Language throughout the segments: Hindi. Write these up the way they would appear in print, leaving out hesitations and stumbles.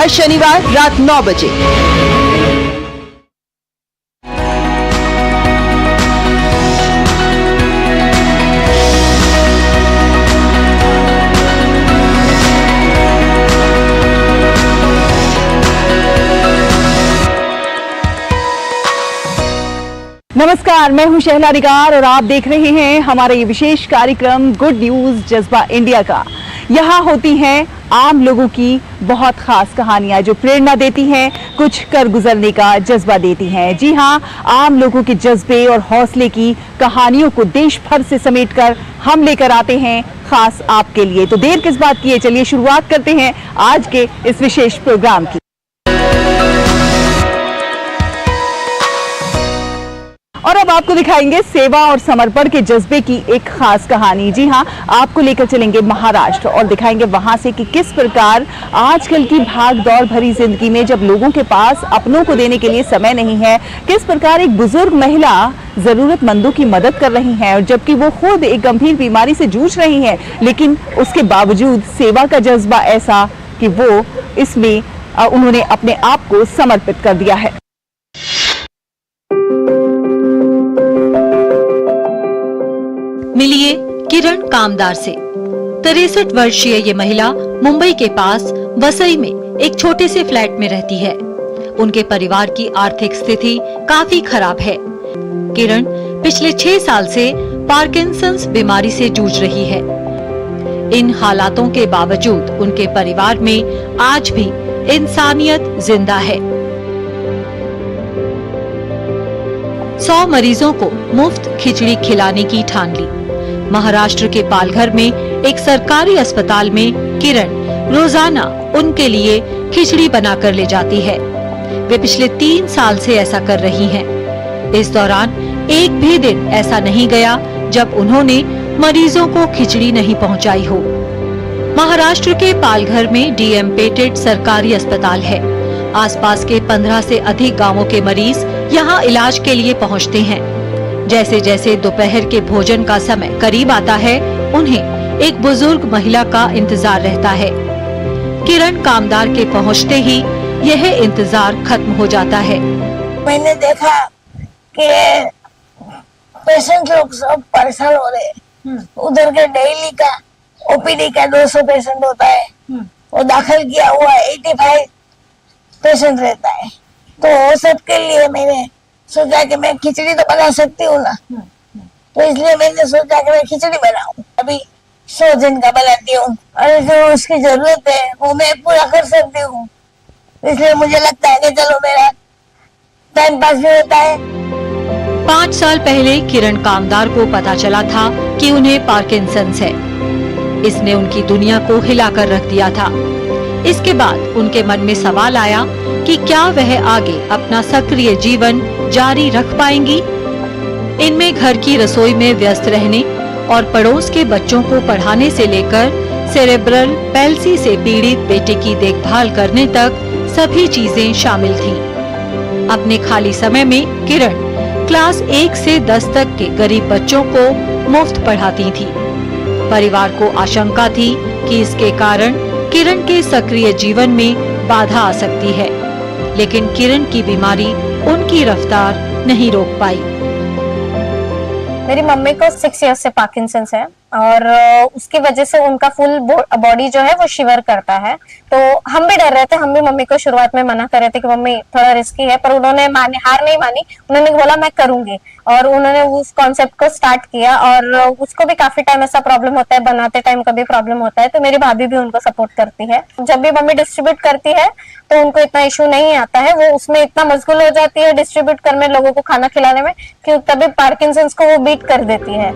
हर शनिवार रात 9 बजे। नमस्कार, मैं हूं शहला निगार और आप देख रहे हैं हमारा ये विशेष कार्यक्रम गुड न्यूज जज्बा इंडिया का। यहाँ होती हैं आम लोगों की बहुत खास कहानियां जो प्रेरणा देती हैं, कुछ कर गुजरने का जज्बा देती हैं। जी हाँ, आम लोगों के जज्बे और हौसले की कहानियों को देश भर से समेटकर हम लेकर आते हैं खास आपके लिए। तो देर किस बात की है, चलिए शुरुआत करते हैं आज के इस विशेष प्रोग्राम की। और अब आपको दिखाएंगे सेवा और समर्पण के जज्बे की एक खास कहानी। जी हाँ, आपको लेकर चलेंगे महाराष्ट्र और दिखाएंगे वहां से कि किस प्रकार आजकल की भाग दौड़ भरी जिंदगी में जब लोगों के पास अपनों को देने के लिए समय नहीं है, किस प्रकार एक बुजुर्ग महिला जरूरतमंदों की मदद कर रही हैं, और जबकि वो खुद एक गंभीर बीमारी से जूझ रही हैं, लेकिन उसके बावजूद सेवा का जज्बा ऐसा कि वो इसमें उन्होंने अपने आप को समर्पित कर दिया है। मिलिए किरण कामदार से। 63 वर्षीय ये महिला मुंबई के पास वसई में एक छोटे से फ्लैट में रहती है। उनके परिवार की आर्थिक स्थिति काफी खराब है। किरण पिछले 6 साल से पार्किंसंस बीमारी से जूझ रही है। इन हालातों के बावजूद उनके परिवार में आज भी इंसानियत जिंदा है। 100 मरीजों को मुफ्त खिचड़ी खिलाने की ठान ली। महाराष्ट्र के पालघर में एक सरकारी अस्पताल में किरण रोजाना उनके लिए खिचड़ी बनाकर ले जाती है। वे पिछले 3 साल से ऐसा कर रही हैं। इस दौरान एक भी दिन ऐसा नहीं गया जब उन्होंने मरीजों को खिचड़ी नहीं पहुंचाई हो। महाराष्ट्र के पालघर में डीएम पेटेड सरकारी अस्पताल है। आसपास के 15 से अधिक गांवों के मरीज यहाँ इलाज के लिए पहुँचते हैं। जैसे जैसे दोपहर के भोजन का समय करीब आता है, उन्हें एक बुजुर्ग महिला का इंतजार रहता है। किरण कामदार के पहुंचते ही यह इंतजार खत्म हो जाता है। मैंने देखा कि पेशेंट लोग सब परेशान हो रहे। उधर के डेली का ओपीडी का 200 पेशेंट होता है, वो दाखिल किया हुआ 85 पेशेंट रहता है। तो सबके लिए मैंने सोचा कि मैं खिचड़ी तो बना सकती हूँ ना, तो इसलिए मैंने सोचा कि मैं खिचड़ी बनाऊं। अभी 100 जन का बनाती हूँ और जो उसकी जरूरत है वो मैं पूरा कर सकती हूँ। इसलिए मुझे लगता है कि चलो मेरा टाइम पास भी होता है। 5 साल पहले किरण कामदार को पता चला था कि उन्हें पार्किंसंस है। इसने उनकी दुनिया को हिलाकर रख दिया था। इसके बाद उनके मन में सवाल आया कि क्या वह आगे अपना सक्रिय जीवन जारी रख पाएंगी। इनमें घर की रसोई में व्यस्त रहने और पड़ोस के बच्चों को पढ़ाने से लेकर सेरेब्रल पैल्सी से पीड़ित बेटे की देखभाल करने तक सभी चीजें शामिल थीं। अपने खाली समय में किरण क्लास 1 से 10 तक के गरीब बच्चों को मुफ्त पढ़ाती थी। परिवार को आशंका थी कि इसके कारण किरण के सक्रिय जीवन में बाधा आ सकती है, लेकिन किरण की बीमारी उनकी रफ्तार नहीं रोक पाई। मेरी मम्मी को 6 इयर्स से पार्किंसंस है और उसकी वजह से उनका फुल बॉडी जो है वो शिवर करता है। तो हम भी डर रहे थे, हम भी मम्मी को शुरुआत में मना कर रहे थे कि मम्मी थोड़ा रिस्की है, पर उन्होंने हार नहीं मानी। उन्होंने बोला मैं करूंगी और उन्होंने उस कॉन्सेप्ट को स्टार्ट किया। और उसको भी काफी टाइम ऐसा प्रॉब्लम होता है, बनाते टाइम कभी प्रॉब्लम होता है, तो मेरी भाभी भी उनको सपोर्ट करती है। जब भी मम्मी डिस्ट्रीब्यूट करती है तो उनको इतना इशू नहीं आता है, वो उसमें इतना मशगूल हो जाती है डिस्ट्रीब्यूट करने, लोगों को खाना खिलाने में, कि तभी पार्किंसंस को वो बीट कर देती है।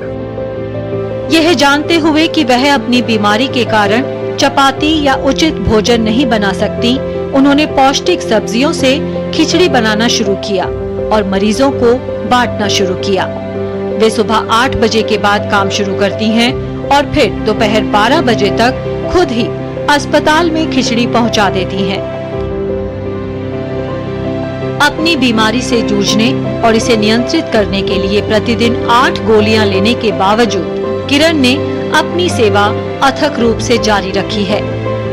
यह जानते हुए कि वह अपनी बीमारी के कारण चपाती या उचित भोजन नहीं बना सकती, उन्होंने पौष्टिक सब्जियों से खिचड़ी बनाना शुरू किया और मरीजों को बांटना शुरू किया। वे सुबह 8 बजे के बाद काम शुरू करती हैं और फिर दोपहर 12 बजे तक खुद ही अस्पताल में खिचड़ी पहुंचा देती हैं। अपनी बीमारी से जूझने और इसे नियंत्रित करने के लिए प्रतिदिन 8 गोलियां लेने के बावजूद किरण ने अपनी सेवा अथक रूप से जारी रखी है।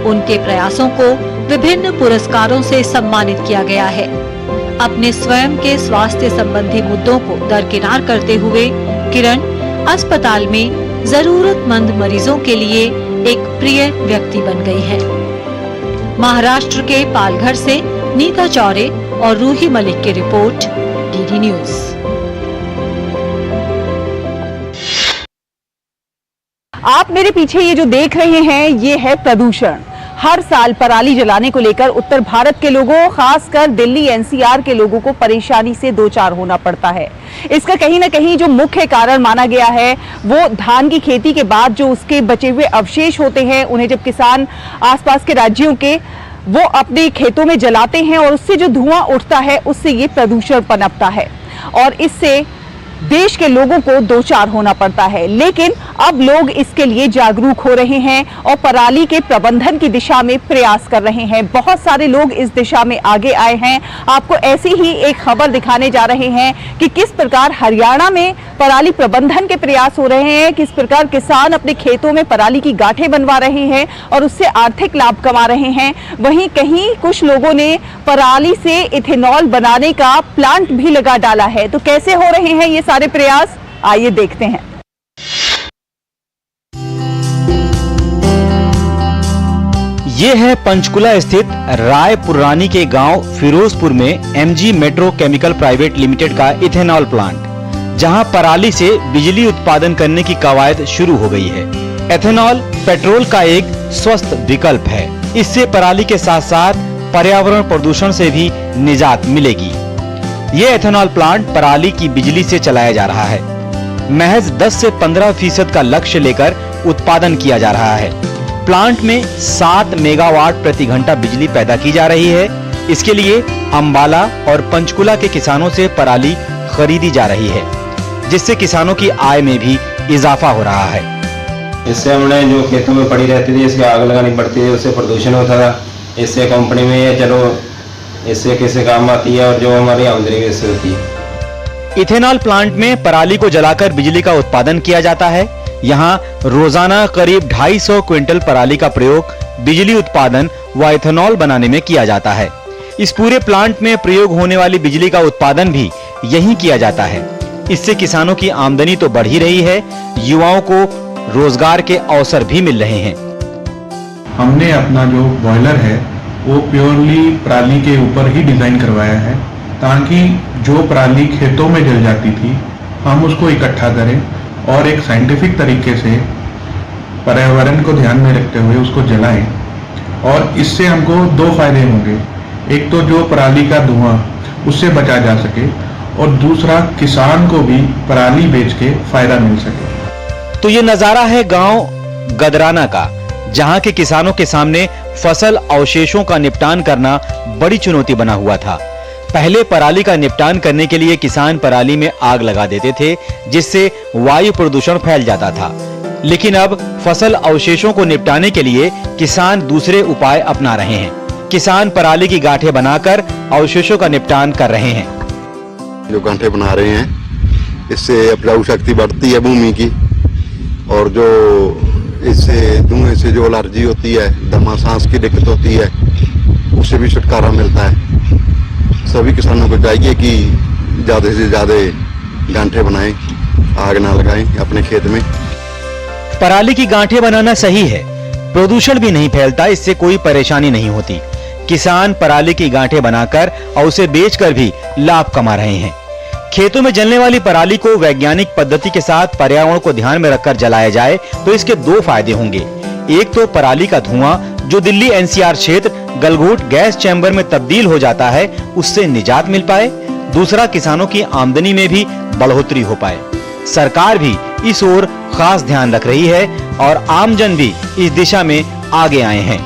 उनके प्रयासों को विभिन्न पुरस्कारों से सम्मानित किया गया है। अपने स्वयं के स्वास्थ्य संबंधी मुद्दों को दरकिनार करते हुए किरण अस्पताल में जरूरतमंद मरीजों के लिए एक प्रिय व्यक्ति बन गई है। महाराष्ट्र के पालघर से नीता चौरे और रूही मलिक की रिपोर्ट, डीडी न्यूज। आप मेरे पीछे ये जो देख रहे हैं ये है प्रदूषण। हर साल पराली जलाने को लेकर उत्तर भारत के लोगों, खासकर दिल्ली एनसीआर के लोगों को परेशानी से दो चार होना पड़ता है। इसका कहीं ना कहीं जो मुख्य कारण माना गया है वो धान की खेती के बाद जो उसके बचे हुए अवशेष होते हैं, उन्हें जब किसान आसपास के राज्यों के वो अपने खेतों में जलाते हैं और उससे जो धुआं उठता है उससे ये प्रदूषण पनपता है और इससे देश के लोगों को दो चार होना पड़ता है। लेकिन अब लोग इसके लिए जागरूक हो रहे हैं और पराली के प्रबंधन की दिशा में प्रयास कर रहे हैं। बहुत सारे लोग इस दिशा में आगे आए हैं। आपको ऐसी ही एक खबर दिखाने जा रहे हैं कि किस प्रकार हरियाणा में पराली प्रबंधन के प्रयास हो रहे हैं, किस प्रकार किसान अपने खेतों में पराली की गांठें बनवा रहे हैं और उससे आर्थिक लाभ कमा रहे हैं। वहीं कहीं कुछ लोगों ने पराली से इथेनॉल बनाने का प्लांट भी लगा डाला है। तो कैसे हो रहे हैं ये सारे प्रयास, आइए देखते हैं। ये है पंचकुला स्थित रायपुरानी के गांव फिरोजपुर में MG metro chemical private limited का इथेनॉल प्लांट, जहां पराली से बिजली उत्पादन करने की कवायद शुरू हो गई है। एथेनॉल पेट्रोल का एक स्वस्थ विकल्प है। इससे पराली के साथ साथ पर्यावरण प्रदूषण से भी निजात मिलेगी। ये एथेनॉल प्लांट पराली की बिजली से चलाया जा रहा है। महज 10 से 15% का लक्ष्य लेकर उत्पादन किया जा रहा है। प्लांट में 7 मेगावाट प्रति घंटा बिजली पैदा की जा रही है। इसके लिए अंबाला और पंचकुला के किसानों से पराली खरीदी जा रही है, जिससे किसानों की आय में भी इजाफा हो रहा है। इससे हमने जो खेतों में पड़ी रहती थी, इसकी आग लगानी पड़ती थी, उससे प्रदूषण होता था। इससे कंपनी में ये चलो इससे कैसे काम आती है और जो हमारी आमदनी भी इससे होती है। इथेनॉल प्लांट में पराली को जलाकर बिजली का उत्पादन किया जाता है। यहाँ रोजाना करीब 250 क्विंटल पराली का प्रयोग बिजली उत्पादन व इथेनॉल बनाने में किया जाता है। इस पूरे प्लांट में प्रयोग होने वाली बिजली का उत्पादन भी यहीं किया जाता है। इससे किसानों की आमदनी तो बढ़ ही रही है, युवाओं को रोजगार के अवसर भी मिल रहे हैं। हमने अपना जो बॉयलर है वो प्योरली पराली के ऊपर ही डिजाइन करवाया है, ताकि जो पराली खेतों में जल जाती थी हम उसको इकट्ठा करें और एक साइंटिफिक तरीके से पर्यावरण को ध्यान में रखते हुए उसको जलाएं। और इससे हमको दो फायदे होंगे, एक तो जो पराली का धुआं उससे बचा जा सके और दूसरा किसान को भी पराली बेच के फायदा मिल सके। तो ये नजारा है गांव गदराना का, जहां के किसानों के सामने फसल अवशेषों का निपटान करना बड़ी चुनौती बना हुआ था। पहले पराली का निपटान करने के लिए किसान पराली में आग लगा देते थे, जिससे वायु प्रदूषण फैल जाता था। लेकिन अब फसल अवशेषों को निपटाने के लिए किसान दूसरे उपाय अपना रहे हैं। किसान पराली की गांठें बनाकर अवशेषों का निपटान कर रहे हैं। जो गांठें बना रहे हैं, इससे उपजाऊ शक्ति बढ़ती है भूमि की, और जो इससे धुएं से जो एलर्जी होती है, दमा सांस की दिक्कत होती है, उससे भी छुटकारा मिलता है। सभी किसानों को चाहिए कि ज़्यादा से ज़्यादा गांठें बनाएं, आग ना लगाएं अपने खेत में। पराली की गांठें बनाना सही है, प्रदूषण भी नहीं फैलता, इससे कोई परेशानी नहीं होती। किसान पराली की गांठें बनाकर और उसे बेचकर भी लाभ कमा रहे हैं। खेतों में जलने वाली पराली को वैज्ञानिक पद्धति के साथ पर्यावरण को ध्यान में रखकर जलाया जाए तो इसके दो फायदे होंगे। एक तो पराली का धुआं जो दिल्ली एनसीआर क्षेत्र गलघोट गैस चैम्बर में तब्दील हो जाता है, उससे निजात मिल पाए। दूसरा, किसानों की आमदनी में भी बढ़ोतरी हो पाए। सरकार भी इस ओर खास ध्यान रख रही है और आमजन भी इस दिशा में आगे आए हैं।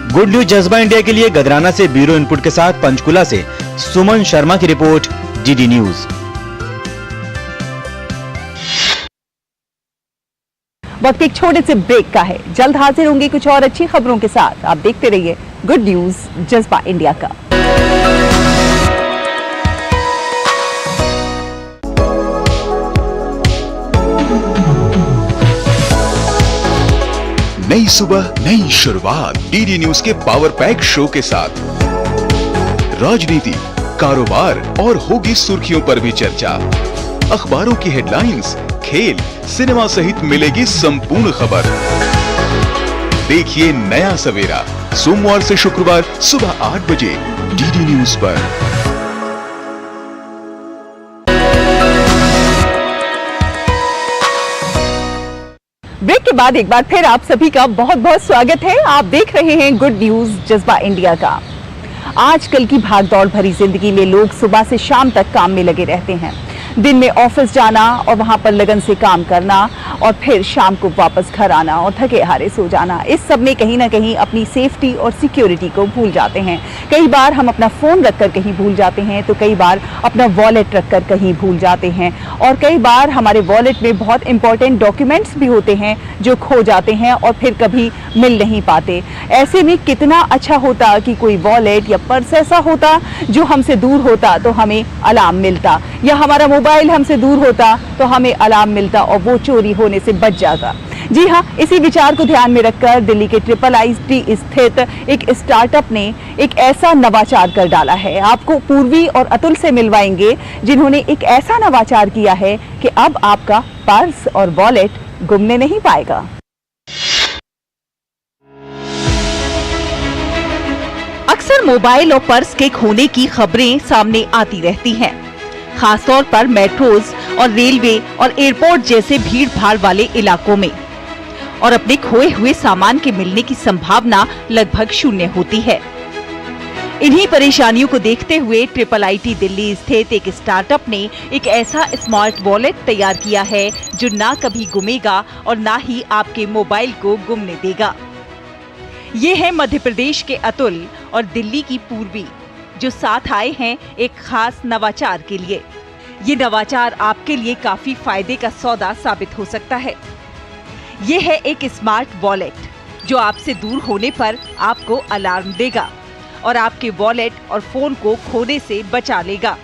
गुड न्यूज जज्बा इंडिया के लिए गदराना से ब्यूरो इनपुट के साथ पंचकुला से सुमन शर्मा की रिपोर्ट, डीडी न्यूज। वक्त एक छोटे से ब्रेक का है, जल्द हाजिर होंगे कुछ और अच्छी खबरों के साथ। आप देखते रहिए गुड न्यूज जज्बा इंडिया का। नई सुबह नई शुरुआत डीडी न्यूज के पावर पैक शो के साथ राजनीति, कारोबार और होगी सुर्खियों पर भी चर्चा। अखबारों की हेडलाइंस, खेल, सिनेमा सहित मिलेगी संपूर्ण खबर। देखिए नया सवेरा सोमवार से शुक्रवार सुबह 8 बजे डीडी न्यूज पर। ब्रेक के बाद एक बार फिर आप सभी का बहुत बहुत स्वागत है। आप देख रहे हैं गुड न्यूज जज्बा इंडिया का। आजकल की भागदौड़ भरी जिंदगी में लोग सुबह से शाम तक काम में लगे रहते हैं। दिन में ऑफिस जाना और वहां पर लगन से काम करना और फिर शाम को वापस घर आना और थके हारे सो जाना, इस सब में कहीं ना कहीं अपनी सेफ्टी और सिक्योरिटी को भूल जाते हैं। कई बार हम अपना फोन रखकर कहीं भूल जाते हैं, तो कई बार अपना वॉलेट रखकर कहीं भूल जाते हैं और कई बार हमारे वॉलेट में बहुत इंपॉर्टेंट डॉक्यूमेंट्स भी होते हैं जो खो जाते हैं और फिर कभी मिल नहीं पाते। ऐसे में कितना अच्छा होता कि कोई वॉलेट या पर्स ऐसा होता जो हमसे दूर होता तो हमें अलार्म मिलता, या हमारा मोबाइल हमसे दूर होता तो हमें अलार्म मिलता और वो चोरी होने से बच जाता। जी हाँ, इसी विचार को ध्यान में रखकर दिल्ली के IIIT स्थित एक स्टार्टअप ने एक ऐसा नवाचार कर डाला है। आपको पूर्वी और अतुल से मिलवाएंगे जिन्होंने एक ऐसा नवाचार किया है कि अब आपका पर्स और वॉलेट गुमने नहीं पाएगा। अक्सर मोबाइल और पर्स के खोने की खबरें सामने आती रहती हैं, खासतौर पर मेट्रोज और रेलवे और एयरपोर्ट जैसे भीड़ भाड़ वाले इलाकों में, और अपने खोए हुए सामान के मिलने की संभावना लगभग शून्य होती है। इन्हीं परेशानियों को देखते हुए IIIT दिल्ली स्थित एक स्टार्टअप ने एक ऐसा स्मार्ट वॉलेट तैयार किया है जो ना कभी गुमेगा और ना ही आपके मोबाइल को गुमने देगा। ये है मध्य प्रदेश के अतुल और दिल्ली की पूर्वी, जो साथ आए हैं एक खास नवाचार के लिए। ये नवाचार आपके लिए काफी फायदे का सौदा साबित हो सकता है। ये है एक स्मार्ट वॉलेट जो आपसे दूर होने पर आपको अलार्म देगा और आपके वॉलेट और फोन को खोने से बचा लेगा।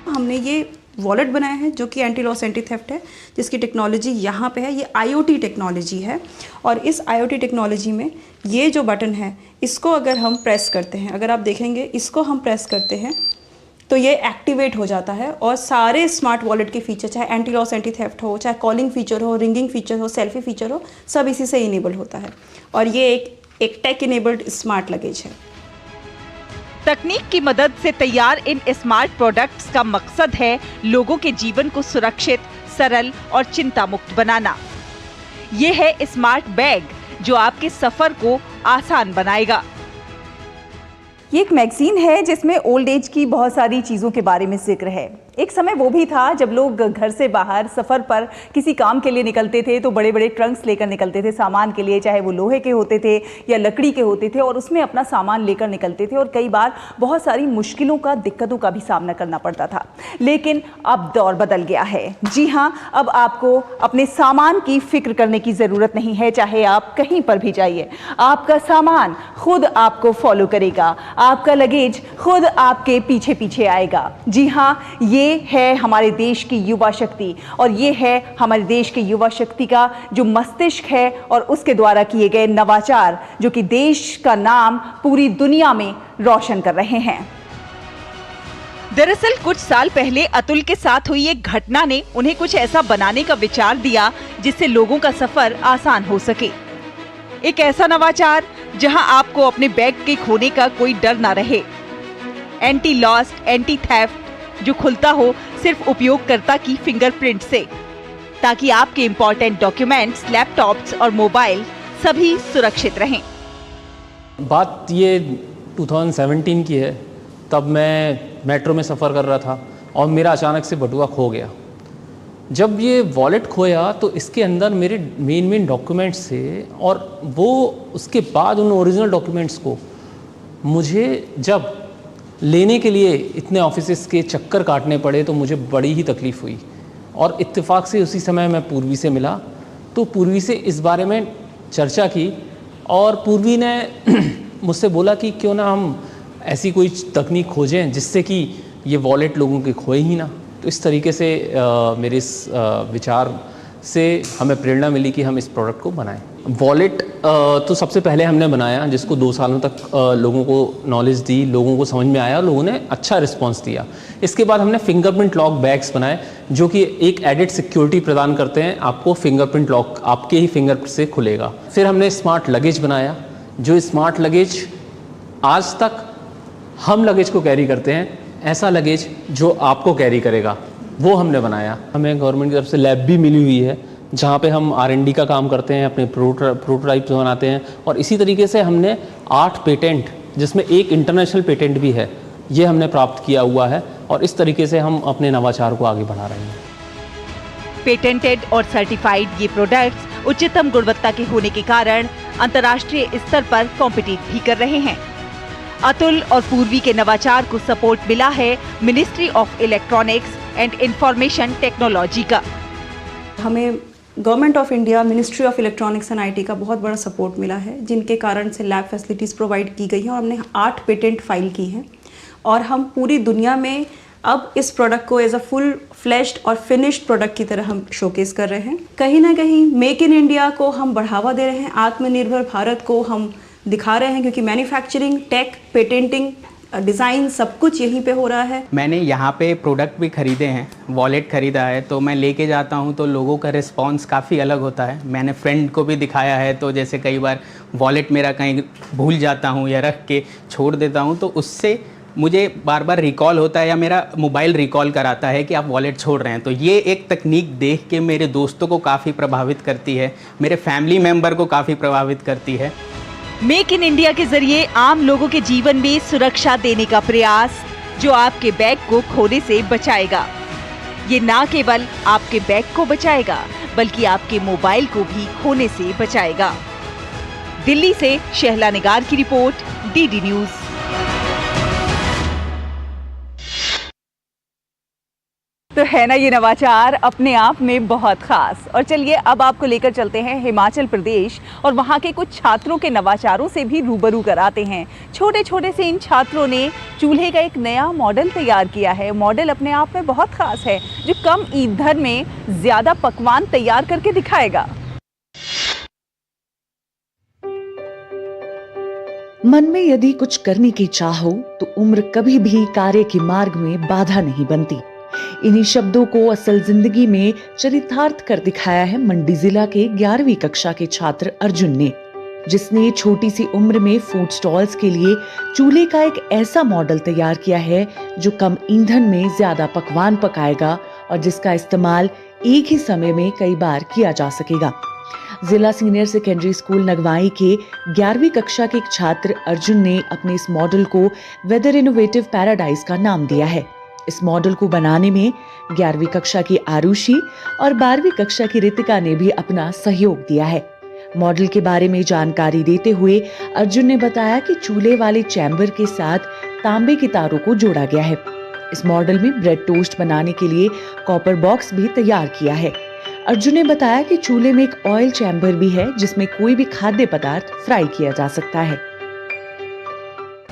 हमने ये वॉलेट बनाया है जो कि एंटी लॉस एंटी थेफ्ट है, जिसकी टेक्नोलॉजी यहाँ पे है। ये IoT टेक्नोलॉजी है और इस IoT टेक्नोलॉजी में ये जो बटन है इसको अगर हम प्रेस करते हैं, अगर आप देखेंगे इसको हम प्रेस करते हैं तो ये एक्टिवेट हो जाता है और सारे स्मार्ट वॉलेट के फीचर, चाहे एंटी लॉस एंटी थेफ्ट हो, चाहे कॉलिंग फीचर हो, रिंगिंग फीचर हो, सेल्फी फीचर हो, सब इसी से इनेबल होता है। और ये एक टेक इनेबल्ड स्मार्ट लगेज है। तकनीक की मदद से तैयार इन स्मार्ट प्रोडक्ट्स का मकसद है लोगों के जीवन को सुरक्षित, सरल और चिंता मुक्त बनाना। ये है स्मार्ट बैग जो आपके सफर को आसान बनाएगा। ये एक मैगजीन है जिसमें ओल्ड एज की बहुत सारी चीज़ों के बारे में जिक्र है। एक समय वो भी था जब लोग घर से बाहर सफ़र पर किसी काम के लिए निकलते थे तो बड़े बड़े ट्रंक्स लेकर निकलते थे सामान के लिए, चाहे वो लोहे के होते थे या लकड़ी के होते थे, और उसमें अपना सामान लेकर निकलते थे और कई बार बहुत सारी मुश्किलों का, दिक्कतों का भी सामना करना पड़ता था। लेकिन अब दौर बदल गया है। जी हाँ, अब आपको अपने सामान की फिक्र करने की ज़रूरत नहीं है। चाहे आप कहीं पर भी जाइए, आपका सामान खुद आपको फॉलो करेगा, आपका लगेज खुद आपके पीछे पीछे आएगा। जी हाँ, ये है हमारे देश की युवा शक्ति और ये है हमारे देश के युवा शक्ति का जो मस्तिष्क है और उसके द्वारा किए गए नवाचार जो कि देश का नाम पूरी दुनिया में रोशन कर रहे हैं। दरअसल कुछ साल पहले अतुल के साथ हुई एक घटना ने उन्हें कुछ ऐसा बनाने का विचार दिया जिससे लोगों का सफर आसान हो सके। एक ऐसा नवाचार जहां आपको अपने बैग के खोने का कोई डर ना रहे। एंटी लॉस्ट एंटी थेफ्ट जो खुलता हो सिर्फ उपयोगकर्ता की फिंगरप्रिंट से, ताकि आपके इंपॉर्टेंट डॉक्यूमेंट्स, लैपटॉप्स और मोबाइल सभी सुरक्षित रहें। बात ये 2017 की है। तब मैं मेट्रो में सफ़र कर रहा था और मेरा अचानक से बटुआ खो गया। जब ये वॉलेट खोया तो इसके अंदर मेरे मेन डॉक्यूमेंट्स थे और वो उसके बाद उन ओरिजिनल डॉक्यूमेंट्स को मुझे जब लेने के लिए इतने ऑफिसेस के चक्कर काटने पड़े तो मुझे बड़ी ही तकलीफ़ हुई। और इत्तेफाक से उसी समय मैं पूर्वी से मिला तो पूर्वी से इस बारे में चर्चा की और पूर्वी ने मुझसे बोला कि क्यों ना हम ऐसी कोई तकनीक खोजें जिससे कि ये वॉलेट लोगों के खोए ही ना। तो इस तरीके से मेरे इस विचार से हमें प्रेरणा मिली कि हम इस प्रोडक्ट को बनाएं। वॉलेट तो सबसे पहले हमने बनाया, जिसको 2 सालों तक लोगों को नॉलेज दी, लोगों को समझ में आया और लोगों ने अच्छा रिस्पांस दिया। इसके बाद हमने फिंगरप्रिंट लॉक बैग्स बनाए, जो कि एक एडिड सिक्योरिटी प्रदान करते हैं, आपको फिंगरप्रिंट लॉक आपके ही फिंगर से खुलेगा। फिर हमने स्मार्ट लगेज बनाया, जो स्मार्ट लगेज आज तक हम लगेज को कैरी करते हैं, ऐसा लगेज जो आपको कैरी करेगा, वो हमने बनाया। हमें गवर्नमेंट की तरफ से लैब भी मिली हुई है, जहाँ पे हम R&D का काम करते हैं, अपने प्रोटोटाइप्स बनाते हैं। और इसी तरीके से हमने 8 पेटेंट, जिसमें एक इंटरनेशनल पेटेंट भी है, ये हमने प्राप्त किया हुआ है। और इस तरीके से हम अपने नवाचार को आगे बढ़ा रहे हैं। पेटेंटेड और सर्टिफाइड ये प्रोडक्ट्स उच्चतम गुणवत्ता के होने के कारण अंतर्राष्ट्रीय स्तर पर कॉम्पिटिट भी कर रहे हैं। अतुल और पूर्वी के नवाचार को सपोर्ट मिला है ministry of electronics and information technology का। हमें government of India, ministry of electronics and IT का बहुत बड़ा सपोर्ट मिला है, जिनके कारण से लैब फैसिलिटीज़ प्रोवाइड की गई हैं और हमने 8 पेटेंट फाइल की हैं। और हम पूरी दुनिया में अब इस प्रोडक्ट को एज अ फुल फ्लेश्ड और फिनिश्ड प्रोडक्ट की तरह हम शोकेस कर रहे हैं। कहीं ना कहीं मेक इन इंडिया को हम बढ़ावा दे रहे हैं, आत्मनिर्भर भारत को हम दिखा रहे हैं, क्योंकि मैन्युफैक्चरिंग, टेक, पेटेंटिंग, डिज़ाइन सब कुछ यहीं पे हो रहा है। मैंने यहाँ पे प्रोडक्ट भी ख़रीदे हैं, वॉलेट ख़रीदा है, तो मैं लेके जाता हूँ तो लोगों का रिस्पांस काफ़ी अलग होता है। मैंने फ्रेंड को भी दिखाया है, तो जैसे कई बार वॉलेट मेरा कहीं भूल जाता हूँ या रख के छोड़ देता हूँ, तो उससे मुझे बार बार रिकॉल होता है या मेरा मोबाइल रिकॉल कराता है कि आप वॉलेट छोड़ रहे हैं। तो ये एक तकनीक देख के मेरे दोस्तों को काफ़ी प्रभावित करती है, मेरे फैमिली मेम्बर को काफ़ी प्रभावित करती है। मेक इन इंडिया के जरिए आम लोगों के जीवन में सुरक्षा देने का प्रयास, जो आपके बैग को खोने से बचाएगा। ये ना केवल आपके बैग को बचाएगा, बल्कि आपके मोबाइल को भी खोने से बचाएगा। दिल्ली से शहला निगार की रिपोर्ट, DD न्यूज़। तो है ना ये नवाचार अपने आप में बहुत खास। और चलिए अब आपको लेकर चलते हैं हिमाचल प्रदेश और वहाँ के कुछ छात्रों के नवाचारों से भी रूबरू कराते हैं। छोटे छोटे से इन छात्रों ने चूल्हे का एक नया मॉडल तैयार किया है। मॉडल अपने आप में बहुत खास है, जो कम ईंधन में ज्यादा पकवान तैयार करके दिखाएगा। मन में यदि कुछ करने की चाह हो तो उम्र कभी भी कार्य के मार्ग में बाधा नहीं बनती। इन्हीं शब्दों को असल जिंदगी में चरितार्थ कर दिखाया है मंडी जिला के 11वीं कक्षा के छात्र अर्जुन ने, जिसने छोटी सी उम्र में फूड स्टॉल्स के लिए चूल्हे का एक ऐसा मॉडल तैयार किया है जो कम ईंधन में ज्यादा पकवान पकाएगा और जिसका इस्तेमाल एक ही समय में कई बार किया जा सकेगा। जिला सीनियर सेकेंडरी स्कूल नगवाई के 11वीं कक्षा के एक छात्र अर्जुन ने अपने इस मॉडल को वेदर इनोवेटिव पैराडाइज का नाम दिया है। इस मॉडल को बनाने में 11वीं कक्षा की आरुषि और 12वीं कक्षा की रितिका ने भी अपना सहयोग दिया है। मॉडल के बारे में जानकारी देते हुए अर्जुन ने बताया कि चूल्हे वाले चैम्बर के साथ तांबे की तारों को जोड़ा गया है। इस मॉडल में ब्रेड टोस्ट बनाने के लिए कॉपर बॉक्स भी तैयार किया है। अर्जुन ने बताया कि चूल्हे में एक ऑयल चैम्बर भी है, जिसमें कोई भी खाद्य पदार्थ फ्राई किया जा सकता है।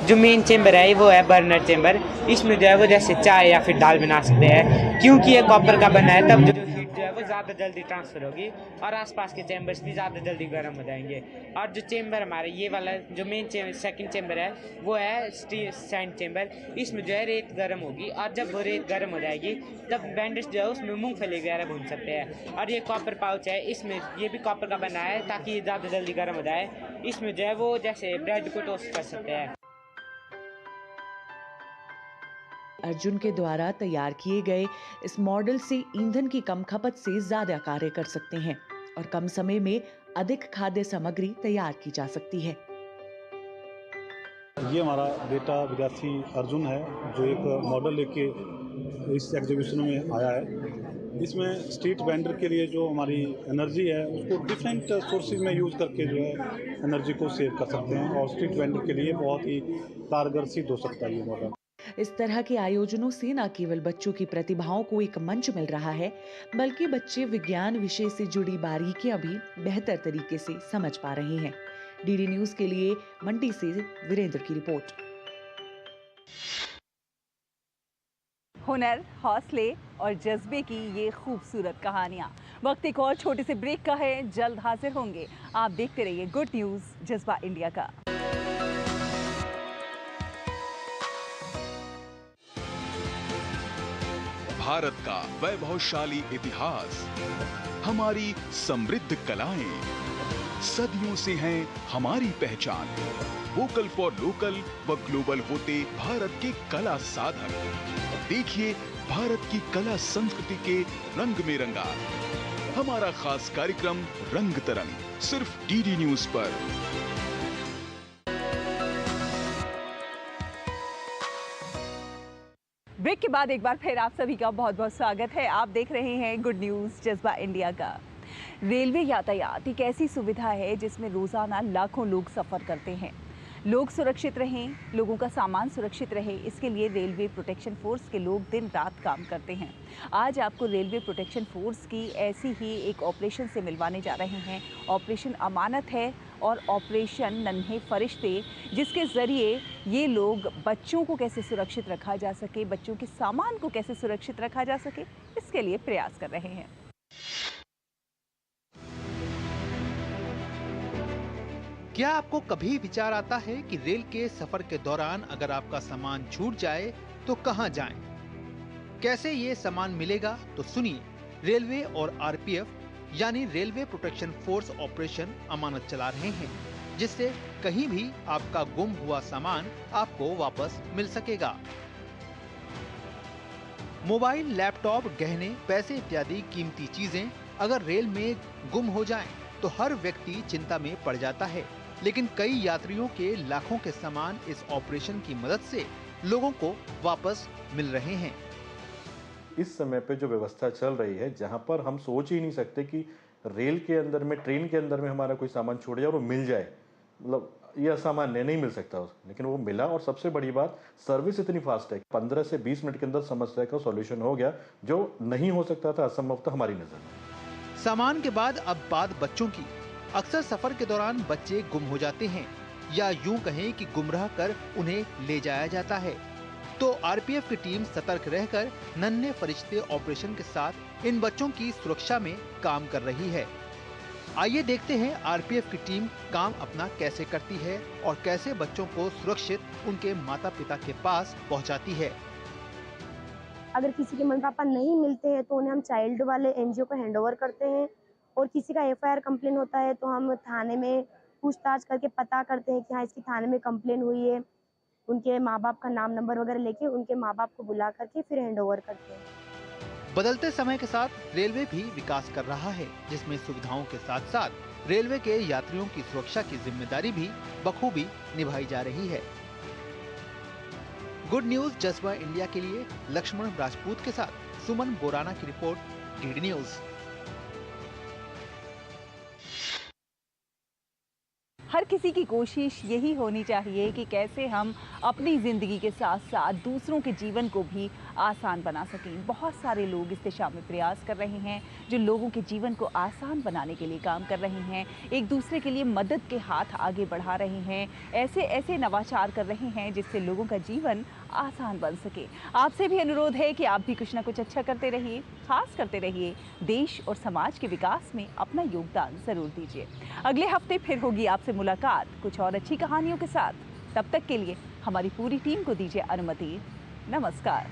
जो मेन चेम्बर है वो है बर्नर चेम्बर। इसमें जो है वो जैसे चाय या फिर दाल बना सकते हैं, क्योंकि ये कॉपर का बना है, तब जो हीट जो है वो ज़्यादा जल्दी ट्रांसफ़र होगी और आसपास के चेम्बर्स भी ज़्यादा जल्दी गर्म हो जाएंगे। और जो चेम्बर हमारे ये वाला जो मेन सेकंड चेम्बर है वो है सैंड चेम्बर। इसमें जो है रेत गर्म होगी और जब वो रेत गर्म हो जाएगी तब बैंडर्स जो है उसमें मूंगफली वगैरह भून सकते हैं। और ये कॉपर पाउच है, इसमें ये भी कॉपर का बना है ताकि ये ज़्यादा जल्दी गर्म हो जाए। इसमें जो है वो जैसे ब्रेड को टोस्ट कर सकते हैं। अर्जुन के द्वारा तैयार किए गए इस मॉडल से ईंधन की कम खपत से ज्यादा कार्य कर सकते हैं और कम समय में अधिक खाद्य सामग्री तैयार की जा सकती है। ये हमारा बेटा विद्यार्थी अर्जुन है, जो एक मॉडल लेके इस एग्जीबिशन में आया है। इसमें स्ट्रीट वेंडर के लिए जो हमारी एनर्जी है उसको डिफरेंट सोर्सेज में यूज़ करके जो है एनर्जी को सेव कर सकते हैं और स्ट्रीट वेंडर के लिए बहुत ही कारगर सिद्ध हो सकता है ये मॉडल। इस तरह के आयोजनों से न केवल बच्चों की प्रतिभाओं को एक मंच मिल रहा है, बल्कि बच्चे विज्ञान विषय से जुड़ी बारीकियां भी बेहतर तरीके से समझ पा रहे हैं। DD न्यूज़ के लिए मंडी से वीरेंद्र की रिपोर्ट। हुनर, हौसले और जज्बे की ये खूबसूरत कहानियां वक्त एक और छोटे से ब्रेक का है, जल्द हाजिर होंगे। आप देखते रहिए गुड न्यूज जज्बा इंडिया का। भारत का वैभवशाली इतिहास, हमारी समृद्ध कलाएं, सदियों से हैं हमारी पहचान। वोकल फॉर लोकल व ग्लोबल होते भारत के कला साधक। देखिए भारत की कला संस्कृति के रंग में रंगा हमारा खास कार्यक्रम रंग तरंग, सिर्फ डीडी न्यूज पर। ब्रेक के बाद एक बार फिर आप सभी का बहुत बहुत स्वागत है। आप देख रहे हैं गुड न्यूज जज्बा इंडिया का। रेलवे यातायात एक ऐसी सुविधा है जिसमें रोजाना लाखों लोग सफर करते हैं। लोग सुरक्षित रहें, लोगों का सामान सुरक्षित रहे, इसके लिए रेलवे प्रोटेक्शन फोर्स के लोग दिन रात काम करते हैं। आज आपको रेलवे प्रोटेक्शन फोर्स की ऐसी ही एक ऑपरेशन से मिलवाने जा रहे हैं। ऑपरेशन अमानत है और ऑपरेशन नन्हे फरिश्ते, जिसके ज़रिए ये लोग बच्चों को कैसे सुरक्षित रखा जा सके, बच्चों के सामान को कैसे सुरक्षित रखा जा सके, इसके लिए प्रयास कर रहे हैं। क्या आपको कभी विचार आता है कि रेल के सफर के दौरान अगर आपका सामान छूट जाए तो कहां जाएं? कैसे ये सामान मिलेगा? तो सुनिए, रेलवे और आरपीएफ यानी रेलवे प्रोटेक्शन फोर्स ऑपरेशन अमानत चला रहे हैं, जिससे कहीं भी आपका गुम हुआ सामान आपको वापस मिल सकेगा। मोबाइल, लैपटॉप, गहने, पैसे इत्यादि कीमती चीजें अगर रेल में गुम हो जाएं, तो हर व्यक्ति चिंता में पड़ जाता है। लेकिन कई यात्रियों के लाखों के सामान इस ऑपरेशन की मदद से लोगों को वापस मिल रहे हैं। इस समय पे जो व्यवस्था चल रही है, जहां पर हम सोच ही नहीं सकते कि रेल के अंदर में, ट्रेन के अंदर में हमारा कोई सामान छूट जाए और वो मिल जाए, मतलब ये असामान्य नहीं मिल सकता, लेकिन वो मिला। और सबसे बड़ी बात, सर्विस इतनी फास्ट है, 15 से 20 मिनट के अंदर समस्या का सॉल्यूशन हो गया, जो नहीं हो सकता था, असंभव था हमारी नजर में। सामान के बाद अब बात बच्चों की। अक्सर सफर के दौरान बच्चे गुम हो जाते हैं, या यूं कहें कि गुमराह कर उन्हें ले जाया जाता है। तो आरपीएफ की टीम सतर्क रहकर नन्हे फरिश्ते ऑपरेशन के साथ इन बच्चों की सुरक्षा में काम कर रही है। आइए देखते हैं आरपीएफ की टीम काम अपना कैसे करती है और कैसे बच्चों को सुरक्षित उनके माता पिता के पास पहुंचाती है। अगर किसी के मम्मी पापा नहीं मिलते हैं तो उन्हें हम चाइल्ड वाले एनजीओ को हैंडओवर करते हैं, और किसी का एफआईआर कंप्लेन होता है तो हम थाने में पूछताछ करके पता करते हैं कि हाँ इसकी थाने में कंप्लेन हुई है। उनके माँ बाप का नाम नंबर वगैरह लेके उनके माँ बाप को बुला करके फिर हैंडओवर करते हैं। बदलते समय के साथ रेलवे भी विकास कर रहा है, जिसमें सुविधाओं के साथ साथ रेलवे के यात्रियों की सुरक्षा की जिम्मेदारी भी बखूबी निभाई जा रही है। गुड न्यूज जज्बा इंडिया के लिए लक्ष्मण राजपूत के साथ सुमन बोराना की रिपोर्ट, डीडी न्यूज। हर किसी की कोशिश यही होनी चाहिए कि कैसे हम अपनी ज़िंदगी के साथ साथ दूसरों के जीवन को भी आसान बना सकें। बहुत सारे लोग इस दिशा में प्रयास कर रहे हैं, जो लोगों के जीवन को आसान बनाने के लिए काम कर रहे हैं, एक दूसरे के लिए मदद के हाथ आगे बढ़ा रहे हैं, ऐसे ऐसे नवाचार कर रहे हैं जिससे लोगों का जीवन आसान बन सके। आपसे भी अनुरोध है कि आप भी कुछ ना कुछ अच्छा करते रहिए, खास करते रहिए, देश और समाज के विकास में अपना योगदान ज़रूर दीजिए। अगले हफ्ते फिर होगी आपसे मुलाकात कुछ और अच्छी कहानियों के साथ। तब तक के लिए हमारी पूरी टीम को दीजिए अनुमति। नमस्कार।